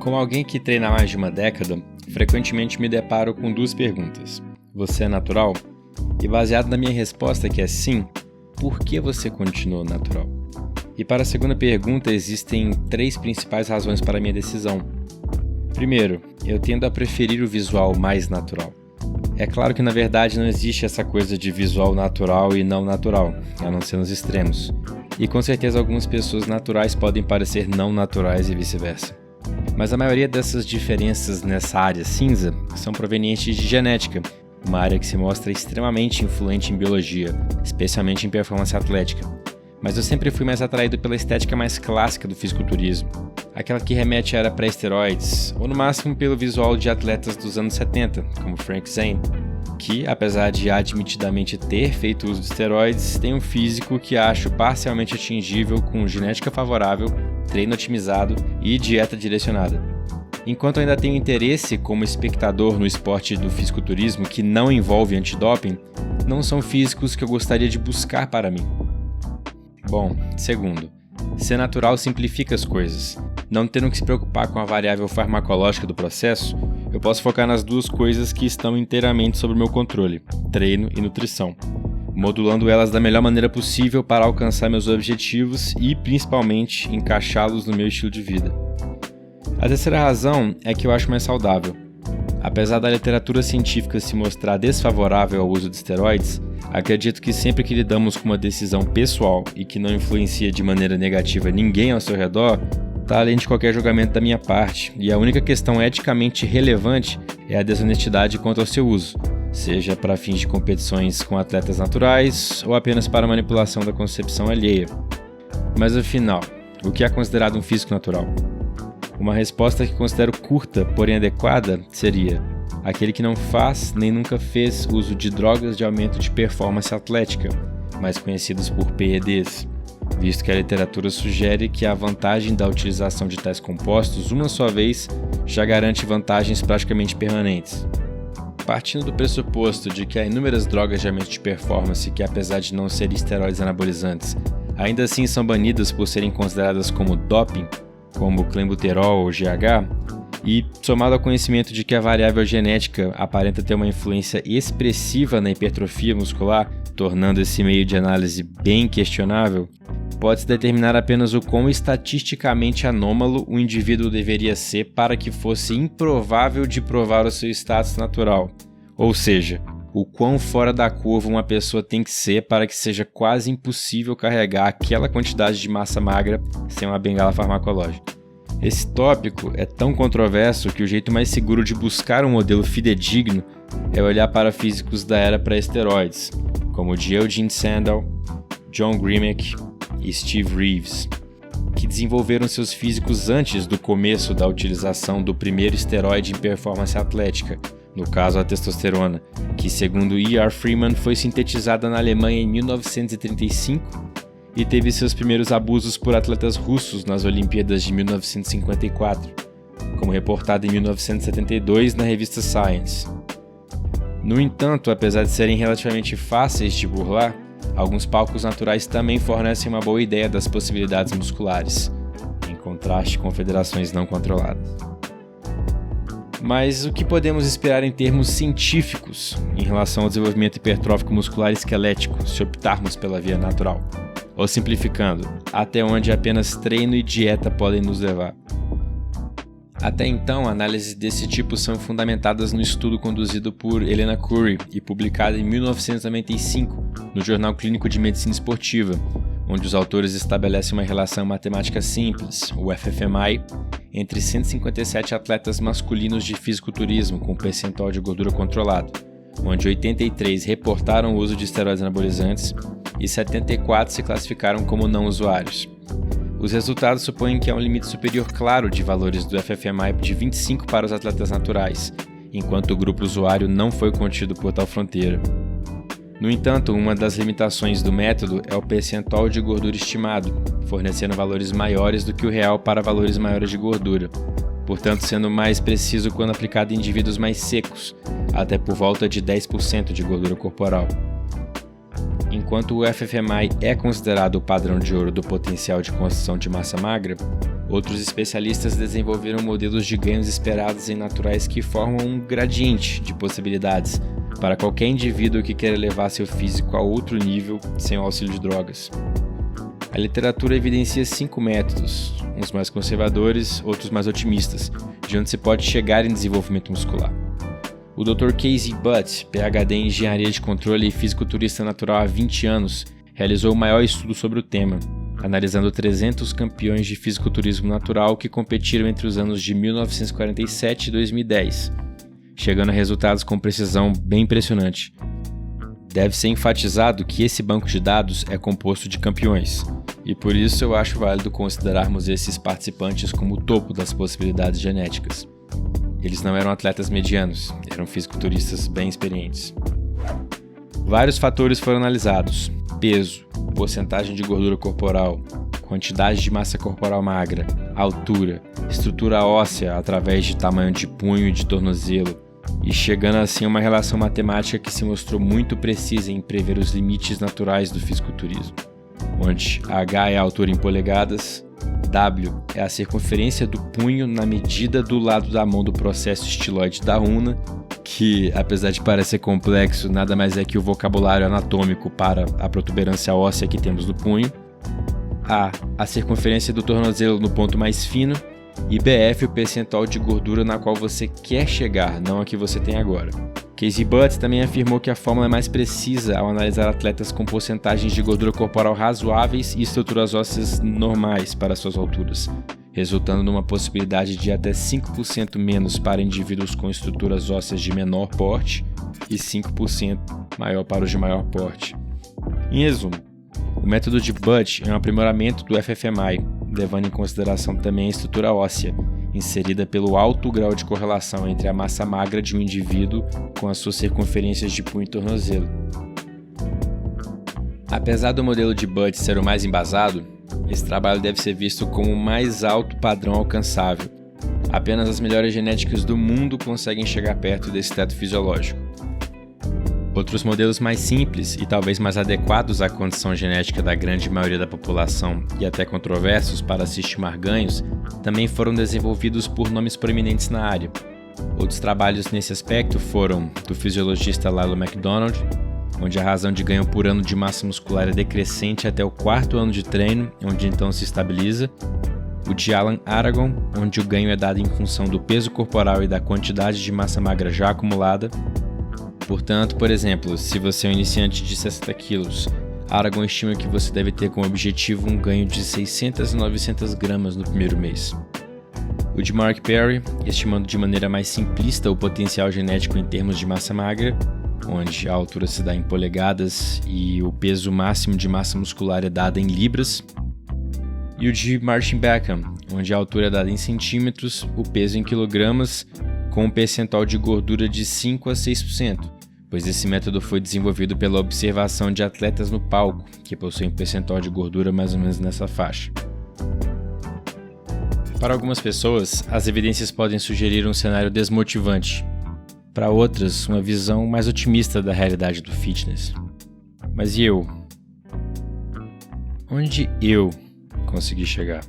Como alguém que treina há mais de uma década, frequentemente me deparo com duas perguntas. Você é natural? E baseado na minha resposta que é sim, por que você continua natural? E para a segunda pergunta, existem 3 principais razões para a minha decisão. Primeiro, eu tendo a preferir o visual mais natural. É claro que na verdade não existe essa coisa de visual natural e não natural, a não ser nos extremos. E com certeza algumas pessoas naturais podem parecer não naturais e vice-versa. Mas a maioria dessas diferenças nessa área cinza são provenientes de genética, uma área que se mostra extremamente influente em biologia, especialmente em performance atlética. Mas eu sempre fui mais atraído pela estética mais clássica do fisiculturismo, aquela que remete à era pré-esteroides, ou no máximo pelo visual de atletas dos anos 70, como Frank Zane, que, apesar de admitidamente ter feito uso de esteroides, tem um físico que acho parcialmente atingível com genética favorável, treino otimizado e dieta direcionada. Enquanto ainda tenho interesse como espectador no esporte do fisiculturismo que não envolve antidoping, não são físicos que eu gostaria de buscar para mim. Bom, segundo, ser natural simplifica as coisas. Não tendo que se preocupar com a variável farmacológica do processo, eu posso focar nas 2 coisas que estão inteiramente sob o meu controle, treino e nutrição, modulando elas da melhor maneira possível para alcançar meus objetivos e, principalmente, encaixá-los no meu estilo de vida. A terceira razão é que eu acho mais saudável. Apesar da literatura científica se mostrar desfavorável ao uso de esteroides, acredito que sempre que lidamos com uma decisão pessoal e que não influencia de maneira negativa ninguém ao seu redor, está além de qualquer julgamento da minha parte, e a única questão eticamente relevante é a desonestidade quanto ao seu uso, seja para fins de competições com atletas naturais ou apenas para manipulação da concepção alheia. Mas afinal, o que é considerado um físico natural? Uma resposta que considero curta, porém adequada, seria aquele que não faz nem nunca fez uso de drogas de aumento de performance atlética, mais conhecidas por PEDs, visto que a literatura sugere que a vantagem da utilização de tais compostos uma só vez já garante vantagens praticamente permanentes. Partindo do pressuposto de que há inúmeras drogas de aumento de performance que, apesar de não serem esteroides anabolizantes, ainda assim são banidas por serem consideradas como doping, como o clenbuterol ou GH, e somado ao conhecimento de que a variável genética aparenta ter uma influência expressiva na hipertrofia muscular, tornando esse meio de análise bem questionável, pode-se determinar apenas o quão estatisticamente anômalo o indivíduo deveria ser para que fosse improvável de provar o seu status natural, ou seja, o quão fora da curva uma pessoa tem que ser para que seja quase impossível carregar aquela quantidade de massa magra sem uma bengala farmacológica. Esse tópico é tão controverso que o jeito mais seguro de buscar um modelo fidedigno é olhar para físicos da era pré-esteroides, como de Eugene Sandel, John Grimek e Steve Reeves, que desenvolveram seus físicos antes do começo da utilização do primeiro esteroide em performance atlética, no caso a testosterona, que segundo E.R. Freeman foi sintetizada na Alemanha em 1935 e teve seus primeiros abusos por atletas russos nas Olimpíadas de 1954, como reportado em 1972 na revista Science. No entanto, apesar de serem relativamente fáceis de burlar, alguns palcos naturais também fornecem uma boa ideia das possibilidades musculares, em contraste com federações não controladas. Mas o que podemos esperar em termos científicos em relação ao desenvolvimento hipertrófico muscular esquelético se optarmos pela via natural? Ou simplificando, até onde apenas treino e dieta podem nos levar? Até então, análises desse tipo são fundamentadas no estudo conduzido por Elena Curry e publicado em 1995 no Jornal Clínico de Medicina Esportiva, onde os autores estabelecem uma relação matemática simples, o FFMI, entre 157 atletas masculinos de fisiculturismo com percentual de gordura controlado, onde 83 reportaram o uso de esteroides anabolizantes e 74 se classificaram como não usuários. Os resultados supõem que há um limite superior claro de valores do FFMI de 25 para os atletas naturais, enquanto o grupo usuário não foi contido por tal fronteira. No entanto, uma das limitações do método é o percentual de gordura estimado, fornecendo valores maiores do que o real para valores maiores de gordura, portanto sendo mais preciso quando aplicado em indivíduos mais secos, até por volta de 10% de gordura corporal. Enquanto o FFMI é considerado o padrão de ouro do potencial de construção de massa magra, Outros especialistas desenvolveram modelos de ganhos esperados em naturais que formam um gradiente de possibilidades para qualquer indivíduo que queira levar seu físico a outro nível sem o auxílio de drogas. A literatura evidencia 5 métodos, uns mais conservadores, outros mais otimistas, de onde se pode chegar em desenvolvimento muscular. O Dr. Casey Butt, PhD em Engenharia de Controle e fisiculturista natural há 20 anos, realizou o maior estudo sobre o tema, analisando 300 campeões de fisiculturismo natural que competiram entre os anos de 1947 e 2010, chegando a resultados com precisão bem impressionante. Deve ser enfatizado que esse banco de dados é composto de campeões, e por isso eu acho válido considerarmos esses participantes como o topo das possibilidades genéticas. Eles não eram atletas medianos, eram fisiculturistas bem experientes. Vários fatores foram analisados: peso, porcentagem de gordura corporal, quantidade de massa corporal magra, altura, estrutura óssea através de tamanho de punho e de tornozelo, e chegando assim a uma relação matemática que se mostrou muito precisa em prever os limites naturais do fisiculturismo, onde H é a altura em polegadas, W é a circunferência do punho na medida do lado da mão do processo estiloide da una, que, apesar de parecer complexo, nada mais é que o vocabulário anatômico para a protuberância óssea que temos no punho, a circunferência do tornozelo no ponto mais fino, e BF, o percentual de gordura na qual você quer chegar, não a que você tem agora. Casey Butt também afirmou que a fórmula é mais precisa ao analisar atletas com porcentagens de gordura corporal razoáveis e estruturas ósseas normais para suas alturas, resultando numa possibilidade de até 5% menos para indivíduos com estruturas ósseas de menor porte e 5% maior para os de maior porte. Em resumo, o método de Butt é um aprimoramento do FFMI, levando em consideração também a estrutura óssea, inserida pelo alto grau de correlação entre a massa magra de um indivíduo com as suas circunferências de punho e tornozelo. Apesar do modelo de Butt ser o mais embasado, esse trabalho deve ser visto como o mais alto padrão alcançável. Apenas as melhores genéticas do mundo conseguem chegar perto desse teto fisiológico. Outros modelos mais simples e talvez mais adequados à condição genética da grande maioria da população e até controversos para se estimar ganhos também foram desenvolvidos por nomes proeminentes na área. Outros trabalhos nesse aspecto foram do fisiologista Lyle McDonald, onde a razão de ganho por ano de massa muscular é decrescente até o 4º ano de treino, onde então se estabiliza, o de Alan Aragon, onde o ganho é dado em função do peso corporal e da quantidade de massa magra já acumulada. Portanto, por exemplo, se você é um iniciante de 60 kg, Aragon estima que você deve ter como objetivo um ganho de 600 a 900 gramas no primeiro mês. O de Mark Perry, estimando de maneira mais simplista o potencial genético em termos de massa magra, onde a altura se dá em polegadas e o peso máximo de massa muscular é dado em libras. E o de Martin Beckham, onde a altura é dada em centímetros, o peso em quilogramas, com um percentual de gordura de 5 a 6%, pois esse método foi desenvolvido pela observação de atletas no palco, que possuem um percentual de gordura mais ou menos nessa faixa. Para algumas pessoas, as evidências podem sugerir um cenário desmotivante. Para outras, uma visão mais otimista da realidade do fitness. Mas e eu? Onde eu consegui chegar?